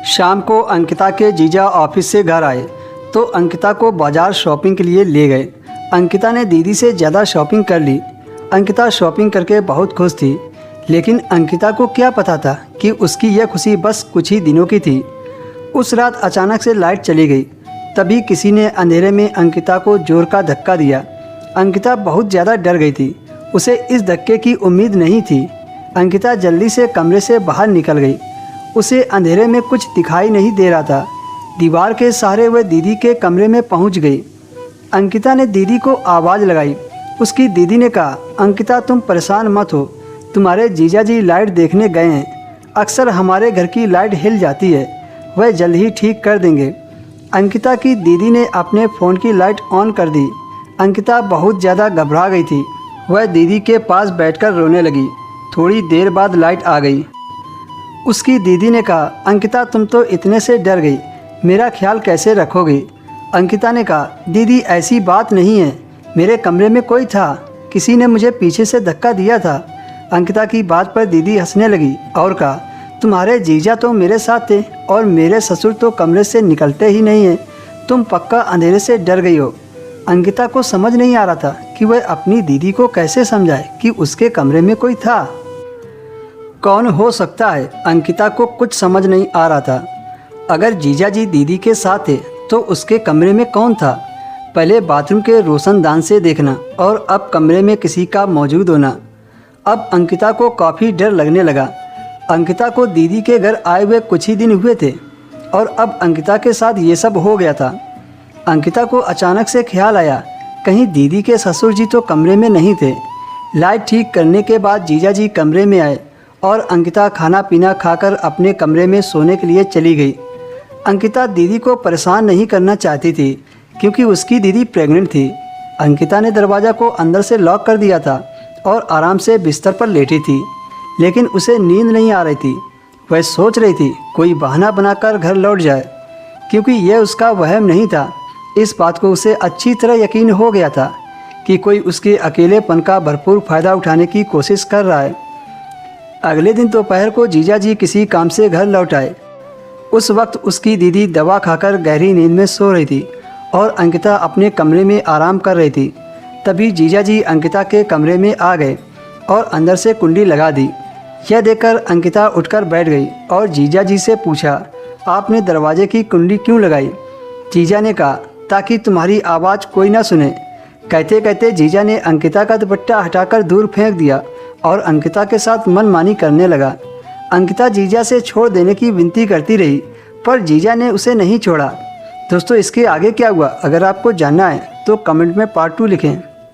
शाम को अंकिता के जीजा ऑफिस से घर आए तो अंकिता को बाज़ार शॉपिंग के लिए ले गए। अंकिता ने दीदी से ज़्यादा शॉपिंग कर ली। अंकिता शॉपिंग करके बहुत खुश थी, लेकिन अंकिता को क्या पता था कि उसकी यह खुशी बस कुछ ही दिनों की थी। उस रात अचानक से लाइट चली गई। तभी किसी ने अंधेरे में अंकिता को जोर का धक्का दिया। अंकिता बहुत ज़्यादा डर गई थी। उसे इस धक्के की उम्मीद नहीं थी। अंकिता जल्दी से कमरे से बाहर निकल गई। उसे अंधेरे में कुछ दिखाई नहीं दे रहा था। दीवार के सहारे वह दीदी के कमरे में पहुंच गई। अंकिता ने दीदी को आवाज़ लगाई। उसकी दीदी ने कहा, अंकिता तुम परेशान मत हो, तुम्हारे जीजा जी लाइट देखने गए हैं। अक्सर हमारे घर की लाइट हिल जाती है, वह जल्द ही ठीक कर देंगे। अंकिता की दीदी ने अपने फ़ोन की लाइट ऑन कर दी। अंकिता बहुत ज़्यादा घबरा गई थी। वह दीदी के पास बैठकर रोने लगी। थोड़ी देर बाद लाइट आ गई। उसकी दीदी ने कहा, अंकिता तुम तो इतने से डर गई, मेरा ख्याल कैसे रखोगी? अंकिता ने कहा, दीदी ऐसी बात नहीं है, मेरे कमरे में कोई था, किसी ने मुझे पीछे से धक्का दिया था। अंकिता की बात पर दीदी हंसने लगी और कहा, तुम्हारे जीजा तो मेरे साथ थे और मेरे ससुर तो कमरे से निकलते ही नहीं हैं, तुम पक्का अंधेरे से डर गई हो। अंकिता को समझ नहीं आ रहा था कि वह अपनी दीदी को कैसे समझाए कि उसके कमरे में कोई था। कौन हो सकता है? अंकिता को कुछ समझ नहीं आ रहा था। अगर जीजा जी दीदी के साथ थे तो उसके कमरे में कौन था? पहले बाथरूम के रोशनदान से देखना और अब कमरे में किसी का मौजूद होना। अब अंकिता को काफ़ी डर लगने लगा। अंकिता को दीदी के घर आए हुए कुछ ही दिन हुए थे और अब अंकिता के साथ ये सब हो गया था। अंकिता को अचानक से ख्याल आया, कहीं दीदी के ससुर जी तो कमरे में नहीं थे। लाइट ठीक करने के बाद जीजा जी कमरे में आए और अंकिता खाना पीना खाकर अपने कमरे में सोने के लिए चली गई। अंकिता दीदी को परेशान नहीं करना चाहती थी क्योंकि उसकी दीदी प्रेग्नेंट थी। अंकिता ने दरवाज़ा को अंदर से लॉक कर दिया था और आराम से बिस्तर पर लेटी थी, लेकिन उसे नींद नहीं आ रही थी। वह सोच रही थी कोई बहाना बनाकर घर लौट जाए, क्योंकि यह उसका वहम नहीं था। इस बात को उसे अच्छी तरह यकीन हो गया था कि कोई उसके अकेलेपन का भरपूर फ़ायदा उठाने की कोशिश कर रहा है। अगले दिन दोपहर को जीजा जी किसी काम से घर लौट आए। उस वक्त उसकी दीदी दवा खाकर गहरी नींद में सो रही थी और अंकिता अपने कमरे में आराम कर रही थी। तभी जीजा जी अंकिता के कमरे में आ गए और अंदर से कुंडी लगा दी। यह देखकर अंकिता उठकर बैठ गई और जीजा जी से पूछा, आपने दरवाजे की कुंडी क्यों लगाई? जीजा ने कहा, ताकि तुम्हारी आवाज़ कोई ना सुने। कहते कहते जीजा ने अंकिता का दुपट्टा हटाकर दूर फेंक दिया और अंकिता के साथ मनमानी करने लगा। अंकिता जीजा से छोड़ देने की विनती करती रही, पर जीजा ने उसे नहीं छोड़ा। दोस्तों, इसके आगे क्या हुआ अगर आपको जानना है तो कमेंट में पार्ट 2 लिखें।